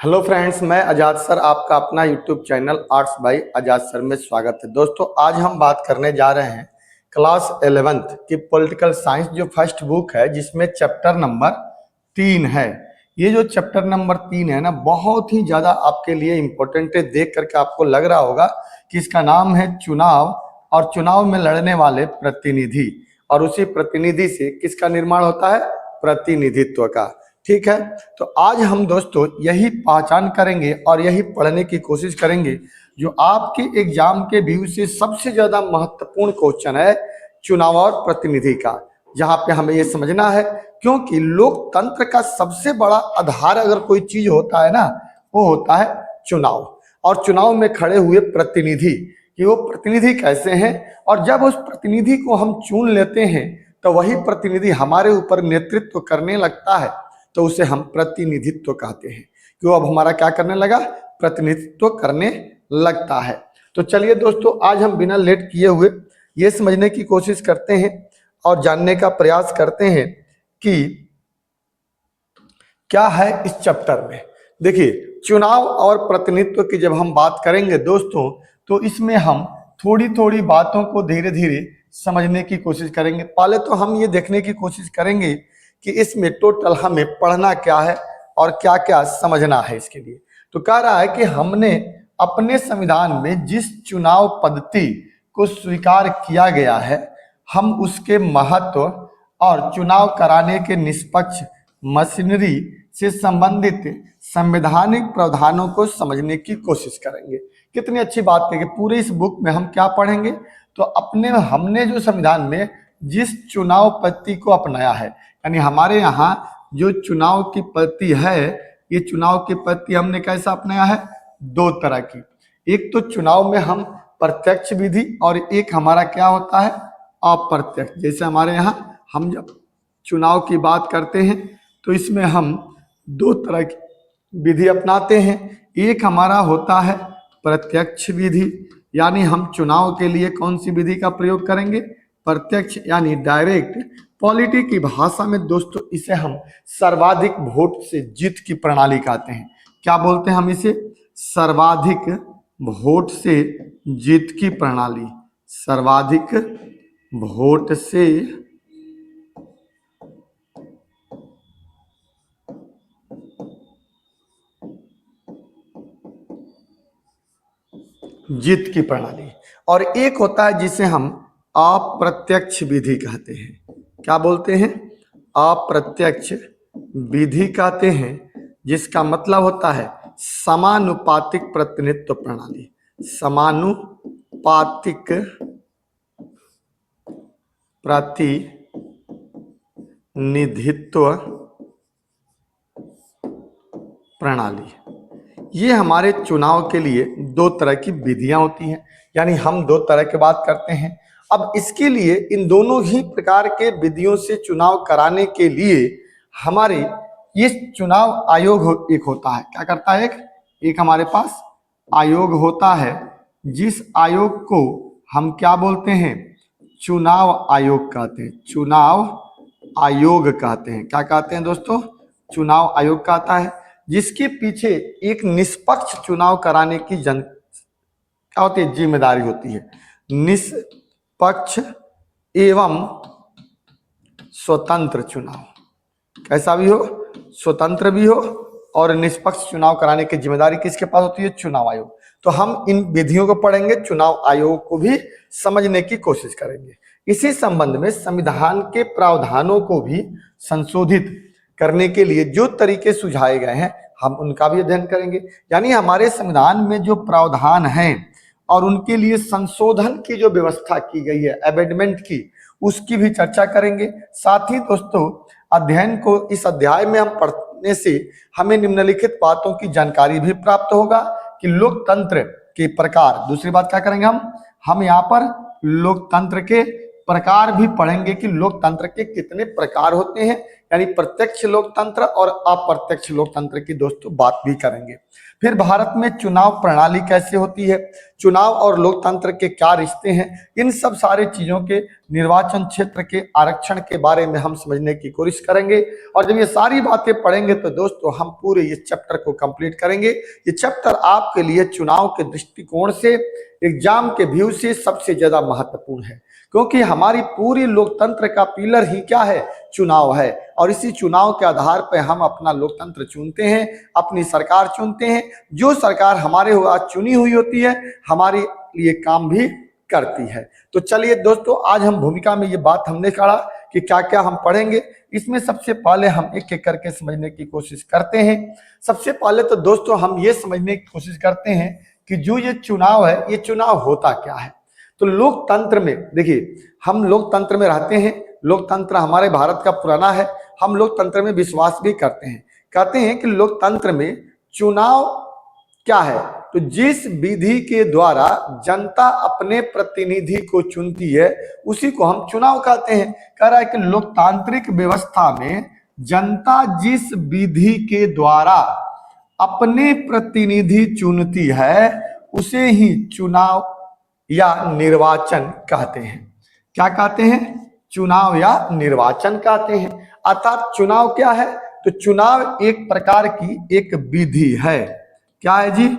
Hello friends, मैं आजाद sir आपका अपना यूट्यूब चैनल आर्ट्स बाय आजाद सर में स्वागत है। दोस्तों, आज हम बात करने जा रहे हैं क्लास 11th की पॉलिटिकल साइंस जो फर्स्ट बुक है, जिसमें चैप्टर नंबर 3 है। ये जो चैप्टर नंबर 3 है ना, बहुत ही ज़्यादा आपके लिए इम्पोर्टेंट है। देख करके आपको लग रहा होगा कि इसका नाम है चुनाव, और चुनाव में लड़ने वाले प्रतिनिधि, और उसी प्रतिनिधि से किसका निर्माण होता है? प्रतिनिधित्व का। ठीक है, तो आज हम दोस्तों यही पहचान करेंगे और यही पढ़ने की कोशिश करेंगे जो आपके एग्जाम के व्यू से सबसे ज्यादा महत्वपूर्ण क्वेश्चन है, चुनाव और प्रतिनिधि का। जहां पे हमें ये समझना है, क्योंकि लोकतंत्र का सबसे बड़ा आधार अगर कोई चीज होता है ना, वो होता है चुनाव। और चुनाव में खड़े हुए प्रतिनिधि, कि वो प्रतिनिधि कैसे हैं, और जब उस प्रतिनिधि को हम चुन लेते हैं तो वही प्रतिनिधि हमारे ऊपर नेतृत्व करने लगता है, तो उसे हम प्रतिनिधित्व कहते हैं। कि वो अब हमारा क्या करने लगा? प्रतिनिधित्व करने लगता है। तो चलिए दोस्तों, आज हम बिना लेट किए हुए ये समझने की कोशिश करते हैं और जानने का प्रयास करते हैं कि क्या है इस चैप्टर में। देखिए, चुनाव और प्रतिनिधित्व की जब हम बात करेंगे दोस्तों, तो इसमें हम थोड़ी थोड़ी बातों को धीरे धीरे समझने की कोशिश करेंगे। पहले तो हम ये देखने की कोशिश करेंगे कि इसमें टोटल हमें पढ़ना क्या है और क्या क्या समझना है इसके लिए। तो कह रहा है कि हमने अपने संविधान में जिस चुनाव पद्धति को स्वीकार किया गया है, हम उसके महत्व और चुनाव कराने के निष्पक्ष मशीनरी से संबंधित संवैधानिक प्रावधानों को समझने की कोशिश करेंगे। कितनी अच्छी बात है कि पूरे इस बुक में हम क्या पढ़ेंगे? तो हमने जो संविधान में जिस चुनाव पद्धति को अपनाया है, यानी हमारे यहाँ जो चुनाव की पद्धति है, ये चुनाव की पद्धति हमने कैसा अपनाया है? दो तरह की। एक तो चुनाव में हम प्रत्यक्ष विधि, और एक हमारा क्या होता है? अप्रत्यक्ष। जैसे हमारे यहाँ हम जब चुनाव की बात करते हैं तो इसमें हम दो तरह की विधि अपनाते हैं। एक हमारा होता है प्रत्यक्ष विधि, यानी हम चुनाव के लिए कौन सी विधि का प्रयोग करेंगे? प्रत्यक्ष, यानी डायरेक्ट। पॉलिटी की भाषा में दोस्तों इसे हम सर्वाधिक वोट से जीत की प्रणाली कहते हैं। क्या बोलते हैं हम इसे? सर्वाधिक वोट से जीत की प्रणाली। सर्वाधिक वोट से जीत की प्रणाली। और एक होता है जिसे हम अप्रत्यक्ष विधि कहते हैं। क्या बोलते हैं? अप्रत्यक्ष विधि कहते हैं, जिसका मतलब होता है समानुपातिक प्रतिनिधित्व प्रणाली। समानुपातिक प्रतिनिधित्व प्रणाली। ये हमारे चुनाव के लिए दो तरह की विधियां होती हैं, यानी हम दो तरह की बात करते हैं। अब इसके लिए इन दोनों ही प्रकार के विधियों से चुनाव कराने के लिए हमारे ये चुनाव आयोग एक होता है। क्या करता है? एक हमारे पास आयोग होता है, जिस आयोग को हम क्या बोलते हैं? चुनाव आयोग कहते हैं। चुनाव आयोग कहते हैं। क्या कहते हैं दोस्तों? चुनाव आयोग कहता है, जिसके पीछे एक निष्पक्ष चुनाव कराने की क्या होती है? जिम्मेदारी होती है। निष्पक्ष एवं स्वतंत्र चुनाव। कैसा भी हो, स्वतंत्र भी हो और निष्पक्ष चुनाव कराने की जिम्मेदारी किसके पास होती है? चुनाव आयोग। तो हम इन विधियों को पढ़ेंगे, चुनाव आयोग को भी समझने की कोशिश करेंगे। इसी संबंध में संविधान के प्रावधानों को भी संशोधित करने के लिए जो तरीके सुझाए गए हैं, हम उनका भी अध्ययन करेंगे। यानी हमारे संविधान में जो प्रावधान हैं और उनके लिए संशोधन की जो व्यवस्था की गई है, अमेंडमेंट की, उसकी भी चर्चा करेंगे। साथ ही दोस्तों, अध्ययन को इस अध्याय में हम पढ़ने से हमें निम्नलिखित बातों की जानकारी भी प्राप्त होगा कि लोकतंत्र के प्रकार। दूसरी बात क्या करेंगे? हम यहाँ पर लोकतंत्र के प्रकार भी पढ़ेंगे कि लोकतंत्र के कितने प्रकार होते हैं, यानी प्रत्यक्ष लोकतंत्र और अप्रत्यक्ष लोकतंत्र की दोस्तों बात भी करेंगे। फिर भारत में चुनाव प्रणाली कैसे होती है, चुनाव और लोकतंत्र के क्या रिश्ते हैं, इन सब सारे चीजों के निर्वाचन क्षेत्र के आरक्षण के बारे में हम समझने की कोशिश करेंगे। और जब ये सारी बातें पढ़ेंगे तो दोस्तों हम पूरे ये चैप्टर को कंप्लीट करेंगे। ये चैप्टर आपके लिए चुनाव के दृष्टिकोण से, एग्जाम के व्यू से सबसे ज्यादा महत्वपूर्ण है, क्योंकि हमारी पूरी लोकतंत्र का पिलर ही क्या है, चुनाव है। और इसी चुनाव के आधार पर हम अपना लोकतंत्र चुनते हैं, अपनी सरकार चुनते हैं। जो सरकार हमारे हुआ चुनी हुई होती है हमारे लिए काम भी करती है। तो चलिए दोस्तों, आज हम भूमिका में ये बात हमने कहा कि क्या क्या हम पढ़ेंगे। इसमें सबसे पहले हम एक एक करके समझने की कोशिश करते हैं। सबसे पहले तो दोस्तों हम ये समझने की कोशिश करते हैं कि जो ये चुनाव है, ये चुनाव होता क्या है। तो लोकतंत्र में देखिए, हम लोकतंत्र में रहते हैं, लोकतंत्र हमारे भारत का पुराना है, हम लोकतंत्र में विश्वास भी करते हैं। कहते हैं कि लोकतंत्र में चुनाव क्या है, तो जिस विधि के द्वारा जनता अपने प्रतिनिधि को चुनती है उसी को हम चुनाव कहते हैं। कह रहा है कि लोकतांत्रिक व्यवस्था में जनता जिस विधि के द्वारा अपने प्रतिनिधि चुनती है उसे ही चुनाव या निर्वाचन कहते हैं। क्या कहते हैं, चुनाव या निर्वाचन कहते हैं। अर्थात चुनाव क्या है, तो चुनाव एक प्रकार की एक विधि है। क्या है जी,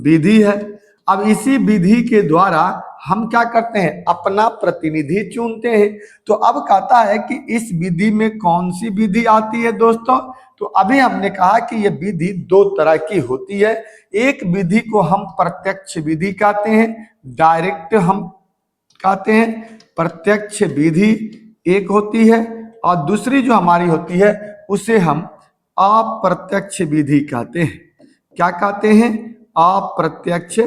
विधि है। अब इसी विधि के द्वारा हम क्या करते हैं, अपना प्रतिनिधि चुनते हैं। तो अब कहता है कि इस विधि में कौन सी विधि आती है दोस्तों, तो अभी हमने कहा कि यह विधि दो तरह की होती है। एक विधि को हम प्रत्यक्ष विधि कहते हैं, डायरेक्ट हम कहते हैं, प्रत्यक्ष विधि एक होती है, और दूसरी जो हमारी होती है उसे हम अप्रत्यक्ष विधि कहते हैं। क्या कहते हैं, अप्रत्यक्ष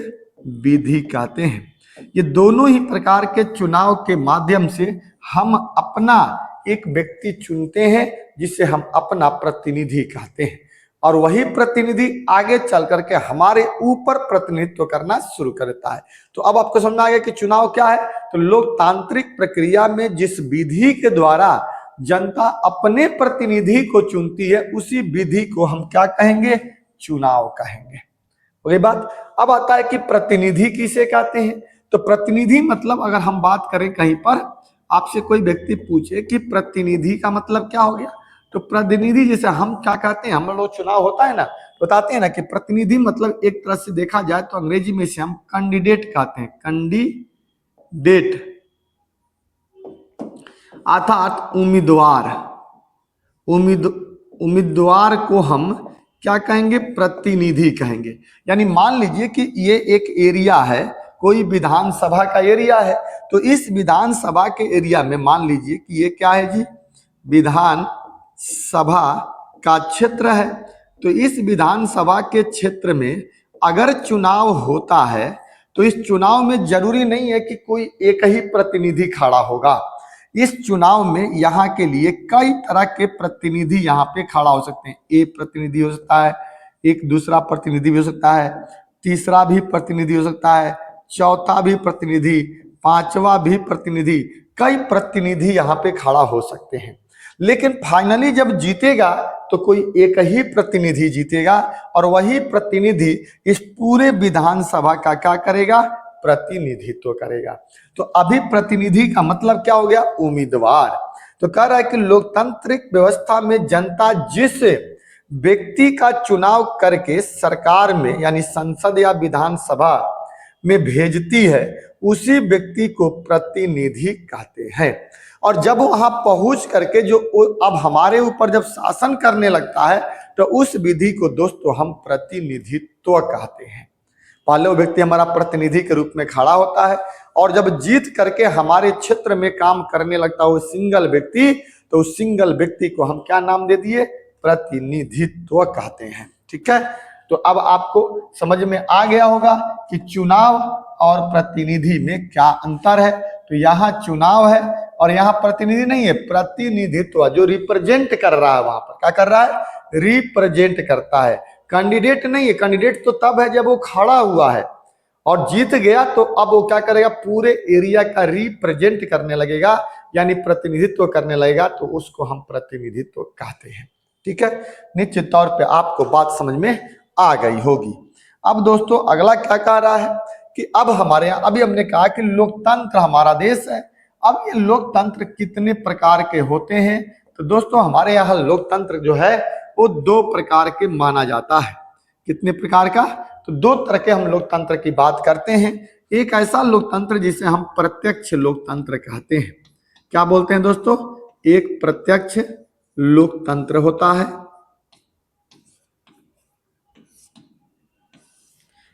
विधि कहते हैं। ये दोनों ही प्रकार के चुनाव के माध्यम से हम अपना एक व्यक्ति चुनते हैं जिसे हम अपना प्रतिनिधि कहते हैं, और वही प्रतिनिधि आगे चल करके हमारे ऊपर प्रतिनिधित्व करना शुरू करता है। तो अब आपको समझ आ गया कि चुनाव क्या है। तो लोकतांत्रिक प्रक्रिया में जिस विधि के द्वारा जनता अपने प्रतिनिधि को चुनती है उसी विधि को हम क्या कहेंगे, चुनाव कहेंगे। वही बात। अब आता है कि प्रतिनिधि किसे कहते हैं। तो प्रतिनिधि मतलब अगर हम बात करें, कहीं पर आपसे कोई व्यक्ति पूछे कि प्रतिनिधि का मतलब क्या हो गया, तो प्रतिनिधि जैसे हम क्या कहते हैं, हम लोग चुनाव होता है ना, बताते हैं ना कि प्रतिनिधि मतलब एक तरह से देखा जाए तो अंग्रेजी में से हम कैंडिडेट कहते हैं, कैंडिडेट अर्थात उम्मीदवार। उम्मीदवार को हम क्या कहेंगे, प्रतिनिधि कहेंगे। यानी मान लीजिए कि ये एक एरिया है, कोई विधानसभा का एरिया है, तो इस विधानसभा के एरिया में मान लीजिए कि ये क्या है जी, विधानसभा का क्षेत्र है। तो इस विधानसभा के क्षेत्र में अगर चुनाव होता है तो इस चुनाव में जरूरी नहीं है कि कोई एक ही प्रतिनिधि खड़ा होगा। इस चुनाव में यहाँ के लिए कई तरह के प्रतिनिधि यहाँ पे खड़ा हो सकते हैं। एक प्रतिनिधि हो सकता है, एक दूसरा प्रतिनिधि भी हो सकता है, तीसरा भी प्रतिनिधि हो सकता है, चौथा भी प्रतिनिधि, पांचवा भी प्रतिनिधि, कई प्रतिनिधि यहाँ पे खड़ा हो सकते हैं। लेकिन फाइनली जब जीतेगा तो कोई एक ही प्रतिनिधि जीतेगा, और वही प्रतिनिधि इस पूरे विधानसभा का क्या करेगा, प्रतिनिधित्व करेगा। तो अभी प्रतिनिधि का मतलब क्या हो गया, उम्मीदवार। तो कह रहा है कि लोकतांत्रिक व्यवस्था में जनता जिस व्यक्ति का चुनाव करके सरकार में यानी संसद या विधानसभा में भेजती है उसी व्यक्ति को प्रतिनिधि कहते हैं। और जब वहां पहुंच करके जो अब हमारे ऊपर जब शासन करने लगता है तो उस विधि को दोस्तों हम प्रतिनिधित्व कहते हैं। पहले वो व्यक्ति हमारा प्रतिनिधि के रूप में खड़ा होता है, और जब जीत करके हमारे क्षेत्र में काम करने लगता है वो सिंगल व्यक्ति, तो उस सिंगल व्यक्ति को हम क्या नाम दे दिए, प्रतिनिधित्व कहते हैं। ठीक है, तो अब आपको समझ में आ गया होगा कि चुनाव और प्रतिनिधि में क्या अंतर है। तो यहाँ चुनाव है और यहाँ प्रतिनिधि नहीं है, प्रतिनिधित्व जो रिप्रेजेंट कर रहा है, वहां पर क्या कर रहा है, रिप्रेजेंट करता है। कैंडिडेट नहीं है, कैंडिडेट तो तब है जब वो खड़ा हुआ है और जीत गया, तो अब वो क्या करेगा, पूरे एरिया का रिप्रेजेंट करने लगेगा, यानी प्रतिनिधित्व करने लगेगा तो उसको हम प्रतिनिधित्व कहते हैं। ठीक है, निश्चित तौर पे आपको बात समझ में आ गई होगी। अब दोस्तों अगला क्या कह रहा है कि अब हमारे यहाँ, अभी हमने कहा कि लोकतंत्र हमारा देश है। अब ये लोकतंत्र कितने प्रकार के होते हैं? तो दोस्तों हमारे यहाँ लोकतंत्र जो है वो 2 प्रकार के माना जाता है। कितने प्रकार का? तो 2 तरह के हम लोकतंत्र की बात करते हैं। एक ऐसा लोकतंत्र जिसे हम प्रत्यक्ष लोकतंत्र कहते हैं। क्या बोलते हैं दोस्तों? एक प्रत्यक्ष लोकतंत्र होता है,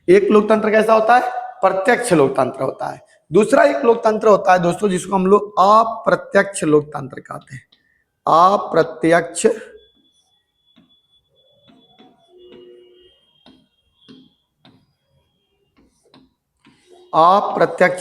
एक लोकतंत्र कैसा होता है? प्रत्यक्ष लोकतंत्र होता है। दूसरा एक लोकतंत्र होता है दोस्तों जिसको हम लोग अप्रत्यक्ष लोकतंत्र कहते हैं। अप्रत्यक्ष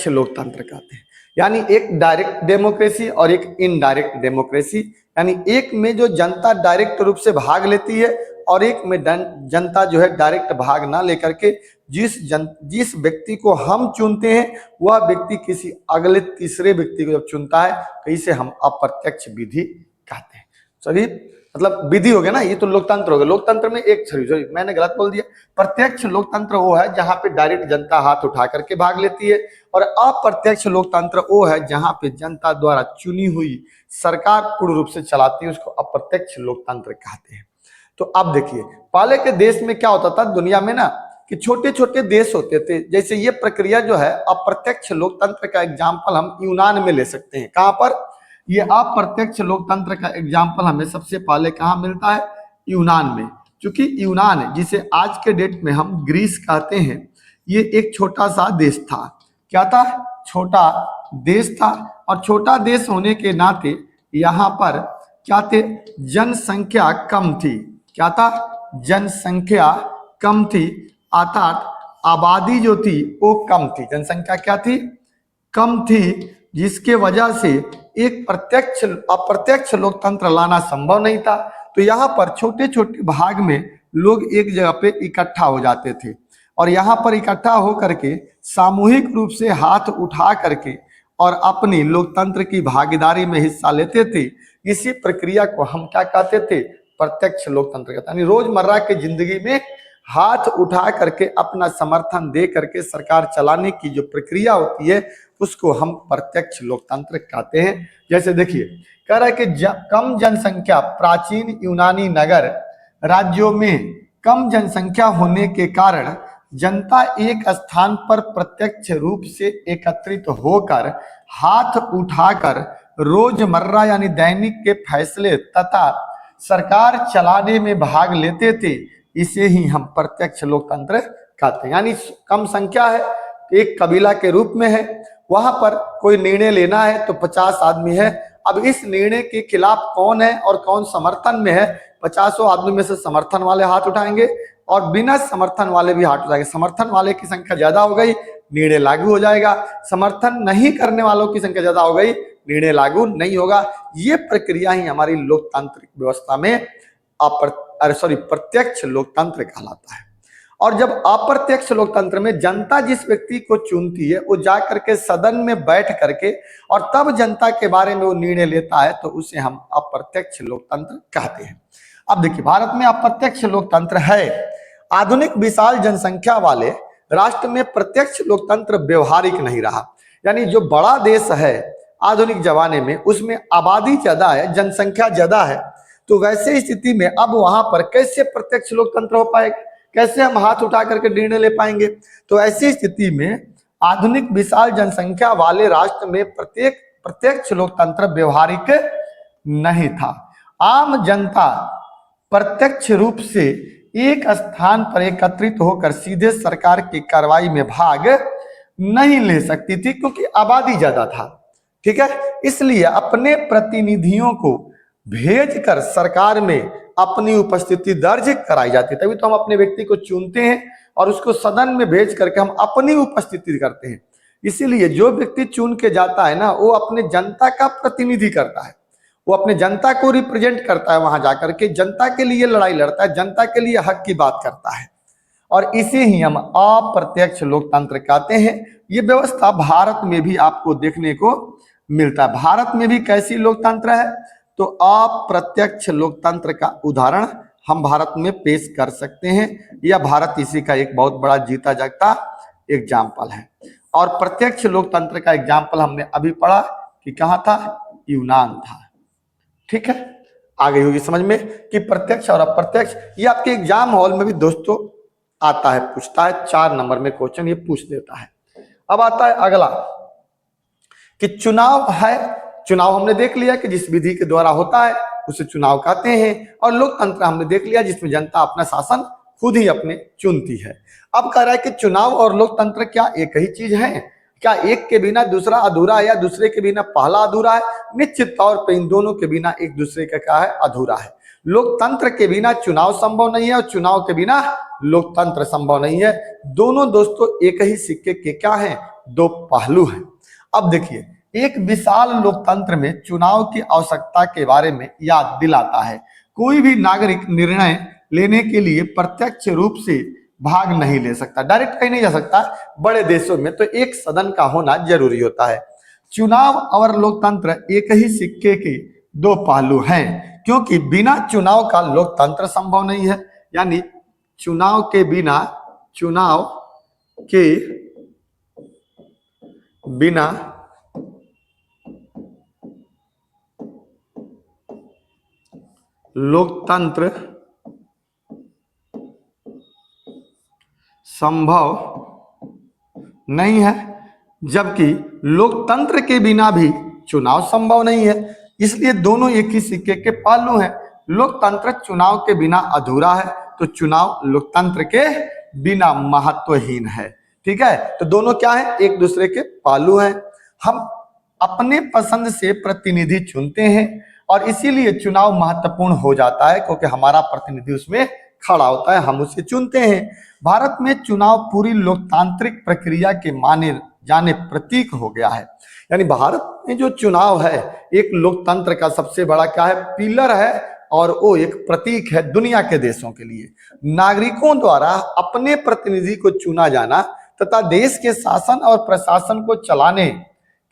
लोकतंत्र कहते हैं। यानी एक डायरेक्ट डेमोक्रेसी और एक इनडायरेक्ट डेमोक्रेसी। यानी एक में जो जनता डायरेक्ट रूप से भाग लेती है और एक में जनता जो है डायरेक्ट भाग ना लेकर के जिस व्यक्ति को हम चुनते हैं वह व्यक्ति किसी अगले तीसरे व्यक्ति को जब चुनता है तो इसे हम अप्रत्यक्ष विधि कहते हैं। सॉरी, मतलब विधि हो गया ना, ये तो लोकतंत्र हो गया। लोकतंत्र में एक सॉरी मैंने गलत बोल दिया। प्रत्यक्ष लोकतंत्र वो है जहां पे डायरेक्ट जनता हाथ उठा करके भाग लेती है, और अप्रत्यक्ष लोकतंत्र वो है जहां पे जनता द्वारा चुनी हुई सरकार पूर्ण रूप से चलाती है, उसको अप्रत्यक्ष लोकतंत्र कहते हैं। तो अब देखिए, पहले के देश में क्या होता था दुनिया में ना, कि छोटे छोटे देश होते थे। जैसे ये प्रक्रिया जो है अप्रत्यक्ष लोकतंत्र का एग्जाम्पल हम यूनान में ले सकते हैं। कहां पर? ये अप्रत्यक्ष लोकतंत्र का एग्जाम्पल हमें सबसे पहले कहां मिलता है? यूनान में। क्योंकि यूनान, जिसे आज के डेट में हम ग्रीस कहते हैं, ये एक छोटा सा देश था। क्या था? छोटा देश था। और छोटा देश होने के नाते यहाँ पर क्या थे? जनसंख्या कम थी। क्या था? जनसंख्या कम थी, अर्थात आबादी जो थी वो कम थी। जनसंख्या क्या थी? कम थी, जिसके वजह से एक प्रत्यक्ष अप्रत्यक्ष लोकतंत्र लाना संभव नहीं था। तो यहाँ पर छोटे छोटे भाग में लोग एक जगह पे इकट्ठा हो जाते थे और यहाँ पर इकट्ठा होकर के सामूहिक रूप से हाथ उठा करके और अपनी लोकतंत्र की भागीदारी में हिस्सा लेते थे। इसी प्रक्रिया को हम क्या कहते थे? प्रत्यक्ष लोकतंत्र कहते हैं। यानी रोजमर्रा की जिंदगी में हाथ उठा करके अपना समर्थन दे करके सरकार चलाने की जो प्रक्रिया होती है उसको हम प्रत्यक्ष लोकतंत्र कहते हैं। जैसे देखिए, कह रहा है कि कम जनसंख्या, प्राचीन यूनानी नगर राज्यों में कम जनसंख्या होने के कारण जनता एक स्थान पर प्रत्यक्ष रूप से एकत्रित होकर हाथ उठाकर रोजमर्रा यानी दैनिक के फैसले तथा सरकार चलाने में भाग लेते थे। इसे ही हम प्रत्यक्ष लोकतंत्र कहते हैं। यानी कम संख्या है, एक कबीला के रूप में है, वहां पर कोई निर्णय लेना है तो 50 आदमी है। अब इस निर्णय के खिलाफ कौन है और कौन समर्थन में है, 50 आदमी में से समर्थन वाले हाथ उठाएंगे और बिना समर्थन वाले भी हाथ उठाएंगे। समर्थन वाले की संख्या ज्यादा हो गई, निर्णय लागू हो जाएगा। समर्थन नहीं करने वालों की संख्या ज्यादा हो गई, निर्णय लागू नहीं होगा। ये प्रक्रिया ही हमारी लोकतांत्रिक व्यवस्था में प्रत्यक्ष लोकतंत्र कहलाता है। और जब अप्रत्यक्ष लोकतंत्र में जनता जिस व्यक्ति को चुनती है वो जाकर के सदन में बैठ करके और तब जनता के बारे में वो निर्णय लेता है, तो उसे हम अप्रत्यक्ष लोकतंत्र कहते हैं। अब देखिए, भारत में अप्रत्यक्ष लोकतंत्र है। आधुनिक विशाल जनसंख्या वाले राष्ट्र में प्रत्यक्ष लोकतंत्र व्यवहारिक नहीं रहा। यानी जो बड़ा देश है आधुनिक जमाने में, उसमें आबादी ज्यादा है, जनसंख्या ज्यादा है, तो वैसे स्थिति में अब वहां पर कैसे प्रत्यक्ष लोकतंत्र हो पाएगा? कैसे हम हाथ उठा करके निर्णय ले पाएंगे? तो ऐसी स्थिति में आधुनिक विशाल जनसंख्या वाले राष्ट्र में प्रत्यक्ष लोकतंत्र व्यवहारिक नहीं था। आम जनता प्रत्यक्ष रूप से एक स्थान पर एकत्रित होकर सीधे सरकार की कार्रवाई में भाग नहीं ले सकती थी, क्योंकि आबादी ज्यादा था। ठीक है, इसलिए अपने प्रतिनिधियों को भेजकर सरकार में अपनी उपस्थिति दर्ज कराई जाती है। तभी तो हम अपने व्यक्ति को चुनते हैं और उसको सदन में भेज करके हम अपनी उपस्थिति करते हैं। इसीलिए जो व्यक्ति चुन के जाता है ना, वो अपने जनता का प्रतिनिधि करता है, वो अपने जनता को रिप्रेजेंट करता है, वहां जाकर के जनता के लिए लड़ाई लड़ता है, जनता के लिए हक की बात करता है। और इसे ही हम अप्रत्यक्ष लोकतंत्र कहते हैं। ये व्यवस्था भारत में भी आपको देखने को मिलता है। भारत में भी कैसी लोकतंत्र है? तो अप्रत्यक्ष लोकतंत्र का उदाहरण हम भारत में पेश कर सकते हैं, या भारत इसी का एक बहुत बड़ा जीता जागता एग्जाम्पल है। और प्रत्यक्ष लोकतंत्र का एग्जाम्पल हमने अभी पढ़ा कि कहाँ था? यूनान था। ठीक है, आ गई होगी समझ में कि प्रत्यक्ष और अप्रत्यक्ष। ये आपके एग्जाम हॉल में भी दोस्तों आता है, पूछता है, 4 नंबर में क्वेश्चन ये पूछ देता है। अब आता है अगला कि चुनाव है। चुनाव हमने देख लिया कि जिस विधि के द्वारा होता है उसे चुनाव कहते हैं। और लोकतंत्र हमने देख लिया जिसमें जनता अपना शासन खुद ही अपने चुनती है। अब कह रहा है कि चुनाव और लोकतंत्र क्या एक ही चीज है? क्या एक के बिना दूसरा अधूरा है, या दूसरे के बिना पहला अधूरा है? निश्चित तौर पर इन दोनों के बिना एक दूसरे का क्या है? अधूरा है। लोकतंत्र के बिना चुनाव संभव नहीं है और चुनाव के बिना लोकतंत्र संभव नहीं है। दोनों दोस्तों एक ही सिक्के के क्या हैं? 2 पहलू हैं। अब देखिए, एक विशाल लोकतंत्र में चुनाव की आवश्यकता के बारे में याद दिलाता है। कोई भी नागरिक निर्णय लेने के लिए प्रत्यक्ष रूप से भाग नहीं ले सकता, डायरेक्ट कहीं नहीं जा सकता। बड़े देशों में तो एक सदन का होना जरूरी होता है। चुनाव और लोकतंत्र एक ही सिक्के के 2 पहलू हैं, क्योंकि बिना चुनाव का लोकतंत्र संभव नहीं है। यानी चुनाव के बिना लोकतंत्र संभव नहीं है, जबकि लोकतंत्र के बिना भी चुनाव संभव नहीं है। इसलिए दोनों एक ही सिक्के के पहलू हैं। लोकतंत्र चुनाव के बिना अधूरा है, तो चुनाव लोकतंत्र के बिना महत्वहीन है। ठीक है, तो दोनों क्या है? एक दूसरे के पहलू हैं। हम अपने पसंद से प्रतिनिधि चुनते हैं और इसीलिए चुनाव महत्वपूर्ण हो जाता है, क्योंकि हमारा प्रतिनिधि उसमें खड़ा होता है, हम उसे चुनते हैं। भारत में चुनाव पूरी लोकतांत्रिक प्रक्रिया के माने जाने प्रतीक हो गया है। यानी भारत में जो चुनाव है एक लोकतंत्र का सबसे बड़ा क्या है? पिलर है, और वो एक प्रतीक है दुनिया के देशों के लिए। नागरिकों द्वारा अपने प्रतिनिधि को चुना जाना तथा देश के शासन और प्रशासन को चलाने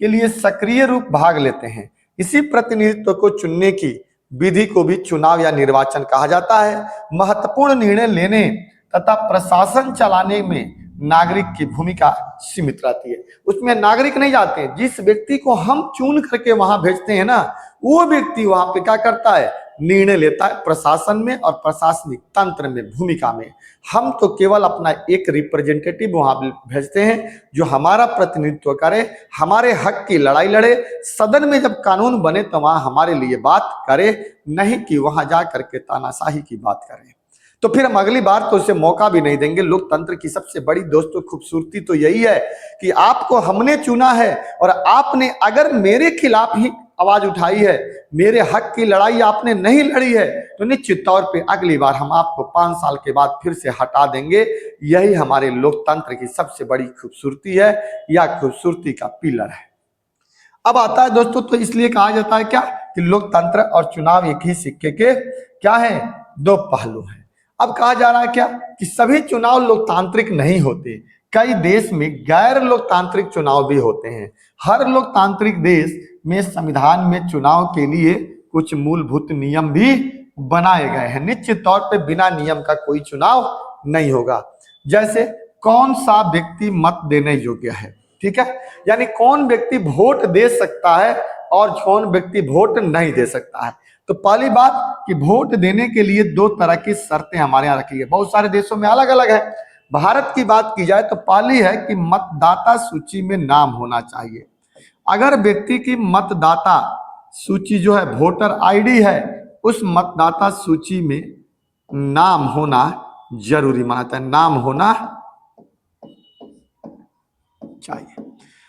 के लिए सक्रिय रूप भाग लेते हैं। इसी प्रतिनिधित्व को चुनने की विधि को भी चुनाव या निर्वाचन कहा जाता है। महत्वपूर्ण निर्णय लेने तथा प्रशासन चलाने में नागरिक की भूमिका सीमित रहती है। उसमें नागरिक नहीं जाते, जिस व्यक्ति को हम चुन करके वहां भेजते हैं ना, वो व्यक्ति वहां पे क्या करता है? निर्णय लेता है प्रशासन में और प्रशासनिक तंत्र में, भूमिका में। हम तो केवल अपना एक रिप्रेजेंटेटिव वहां भेजते हैं जो हमारा प्रतिनिधित्व करे, हमारे हक की लड़ाई लड़े, सदन में जब कानून बने तो वहां हमारे लिए बात करे, नहीं कि वहां जा करके तानाशाही की बात करे। तो फिर हम अगली बार तो उसे मौका भी नहीं देंगे। लोकतंत्र की सबसे बड़ी दोस्तों खूबसूरती तो यही है कि आपको हमने चुना है और आपने अगर मेरे खिलाफ ही आवाज उठाई है, मेरे हक की लड़ाई आपने नहीं लड़ी है, तो निश्चित तौर पे अगली बार हम आपको 5 साल के बाद फिर से हटा देंगे। यही हमारे लोकतंत्र की सबसे बड़ी खूबसूरती है, या खूबसूरती का पिलर है। अब आता है दोस्तों, तो इसलिए कहा जाता है क्या कि लोकतंत्र और चुनाव एक ही सिक्के के क्या है? 2 पहलू हैं। अब कहा जा रहा है क्या कि सभी चुनाव लोकतांत्रिक नहीं होते। कई देश में गैर लोकतांत्रिक चुनाव भी होते हैं। हर लोकतांत्रिक देश में संविधान में चुनाव के लिए कुछ मूलभूत नियम भी बनाए गए हैं। निश्चित तौर पे बिना नियम का कोई चुनाव नहीं होगा। जैसे कौन सा व्यक्ति मत देने योग्य है, ठीक है, यानी कौन व्यक्ति वोट दे सकता है और कौन व्यक्ति वोट नहीं दे सकता है। तो पहली बात कि वोट देने के लिए 2 तरह की शर्तें हमारे यहाँ रखी है। बहुत सारे देशों में अलग अलग है। भारत की बात की जाए तो पहली है कि मतदाता सूची में नाम होना चाहिए। अगर व्यक्ति की मतदाता सूची जो है, वोटर आईडी है, उस मतदाता सूची में नाम होना जरूरी मानता है, नाम होना चाहिए।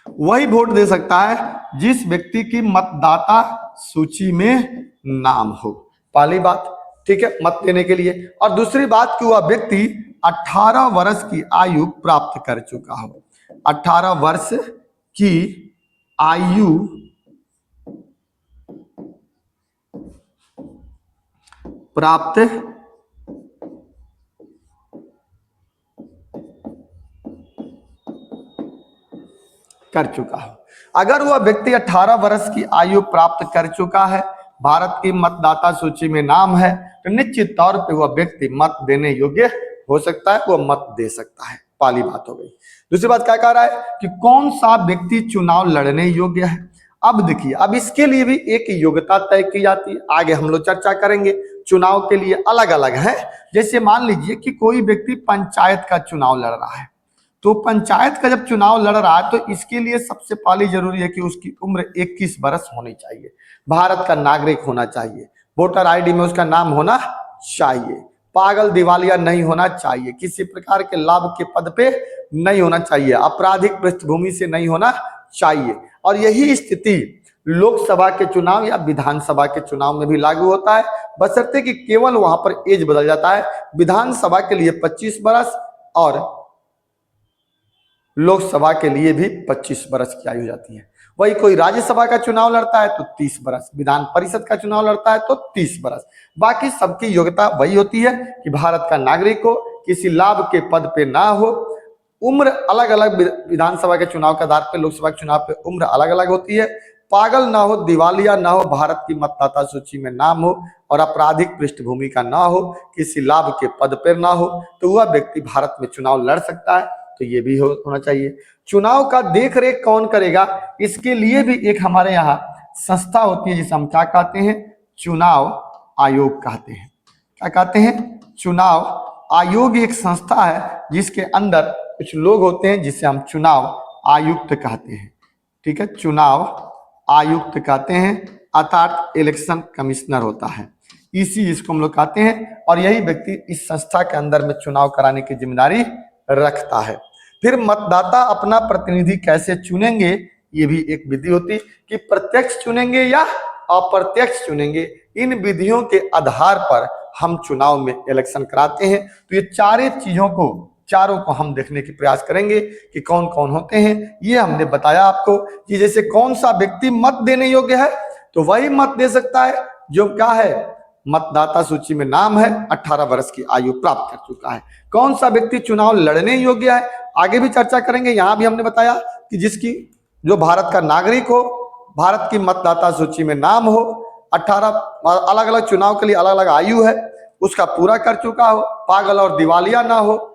वही वोट दे सकता है जिस व्यक्ति की मतदाता सूची में नाम हो। पहली बात, ठीक है, मत देने के लिए। और दूसरी बात कि वह व्यक्ति 18 वर्ष की आयु प्राप्त कर चुका हो। 18 वर्ष की आयु प्राप्त कर चुका हो। अगर वह व्यक्ति 18 वर्ष की आयु प्राप्त कर चुका है, भारत की मतदाता सूची में नाम है, तो निश्चित तौर पे वह व्यक्ति मत देने योग्य हो सकता है, वह मत दे सकता है। पहली बात हो गई। दूसरी बात क्या कह रहा है कि कौन सा व्यक्ति चुनाव लड़ने योग्य है। अब देखिए, अब इसके लिए भी एक योग्यता तय की जाती है, आगे हम लोग चर्चा करेंगे। चुनाव के लिए अलग अलग है। जैसे मान लीजिए कि कोई व्यक्ति पंचायत का चुनाव लड़ रहा है, तो पंचायत का जब चुनाव लड़ रहा है तो इसके लिए सबसे पहले जरूरी है कि उसकी उम्र 21 वर्ष होनी चाहिए, भारत का नागरिक होना चाहिए, वोटर आईडी में उसका नाम होना चाहिए, पागल दिवालिया नहीं होना चाहिए, किसी प्रकार के लाभ के पद पे नहीं होना चाहिए, आपराधिक पृष्ठभूमि से नहीं होना चाहिए। और यही स्थिति लोकसभा के चुनाव या विधानसभा के चुनाव में भी लागू होता है, बशर्ते कि केवल वहां पर एज बदल जाता है। विधानसभा के लिए 25 वर्ष और लोकसभा के लिए भी 25 वर्ष की आयु हो जाती है। वही कोई राज्यसभा का चुनाव लड़ता है तो 30 वर्ष, विधान परिषद का चुनाव लड़ता है तो 30 वर्ष। बाकी सबकी योग्यता वही होती है कि भारत का नागरिक हो, किसी लाभ के पद पे ना हो, उम्र अलग अलग, विधानसभा के चुनाव के आधार पर लोकसभा के चुनाव पे उम्र अलग अलग होती है, पागल ना हो, दिवालिया ना हो, भारत की मतदाता सूची में नाम हो और आपराधिक पृष्ठभूमि का ना हो, किसी लाभ के पद पर ना हो, तो वह व्यक्ति भारत में चुनाव लड़ सकता है। तो ये भी होना चाहिए। चुनाव का देख रेख कौन करेगा, इसके लिए भी एक हमारे यहाँ संस्था होती है जिसे हम क्या कहते हैं, चुनाव आयोग कहते हैं। क्या कहते हैं, चुनाव आयोग एक संस्था है जिसके अंदर कुछ लोग होते हैं जिसे हम चुनाव आयुक्त कहते हैं। ठीक है, चुनाव आयुक्त कहते हैं, अर्थात इलेक्शन कमिश्नर होता है, इसी इसको हम लोग कहते हैं। और यही व्यक्ति इस संस्था के अंदर में चुनाव कराने की जिम्मेदारी रखता है। फिर मतदाता अपना प्रतिनिधि कैसे चुनेंगे, ये भी एक विधि होती कि प्रत्यक्ष चुनेंगे या अप्रत्यक्ष चुनेंगे। इन विधियों के आधार पर हम चुनाव में इलेक्शन कराते हैं। तो ये चारों को हम देखने की प्रयास करेंगे कि कौन कौन होते हैं। ये हमने बताया आपको कि जैसे कौन सा व्यक्ति मत देने योग्य है, तो वही मत दे सकता है जो क्या है, मतदाता सूची में नाम है, 18 वर्ष की आयु प्राप्त कर चुका है। कौन सा व्यक्ति चुनाव लड़ने योग्य है, आगे भी चर्चा करेंगे। यहां भी हमने बताया कि जो भारत का नागरिक हो, भारत की मतदाता सूची में नाम हो, 18 अलग अलग चुनाव के लिए अलग अलग आयु है, उसका पूरा कर चुका हो, पागल और दिवालिया ना हो,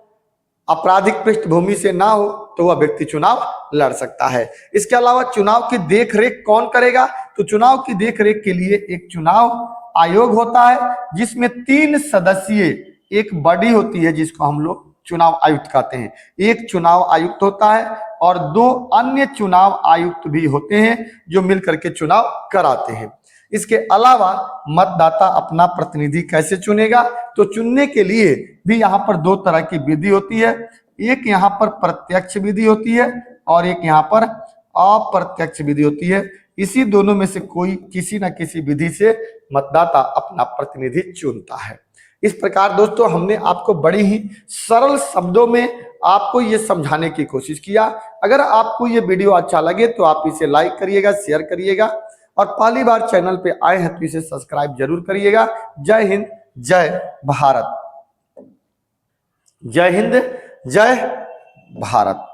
आपराधिक पृष्ठभूमि से ना हो, तो वह व्यक्ति चुनाव लड़ सकता है। इसके अलावा चुनाव की देखरेख कौन करेगा, तो चुनाव की देखरेख के लिए एक चुनाव आयोग होता है जिसमें 3 सदस्यीय एक बॉडी होती है जिसको हम लोग चुनाव आयुक्त कहते हैं। एक चुनाव आयुक्त होता है और 2 अन्य चुनाव आयुक्त भी होते हैं जो मिलकर के चुनाव कराते हैं। इसके अलावा मतदाता अपना प्रतिनिधि कैसे चुनेगा, तो चुनने के लिए भी यहाँ पर 2 तरह की विधि होती है। एक यहाँ पर प्रत्यक्ष विधि होती है और एक यहाँ पर अप्रत्यक्ष विधि होती है। इसी दोनों में से कोई किसी न किसी विधि से मतदाता अपना प्रतिनिधि चुनता है। इस प्रकार दोस्तों हमने आपको बड़ी ही सरल शब्दों में आपको ये समझाने की कोशिश किया। अगर आपको ये वीडियो अच्छा लगे तो आप इसे लाइक करिएगा, शेयर करिएगा और पहली बार चैनल पे आए हैं तो इसे सब्सक्राइब जरूर करिएगा। जय हिंद, जय भारत। जय हिंद, जय भारत।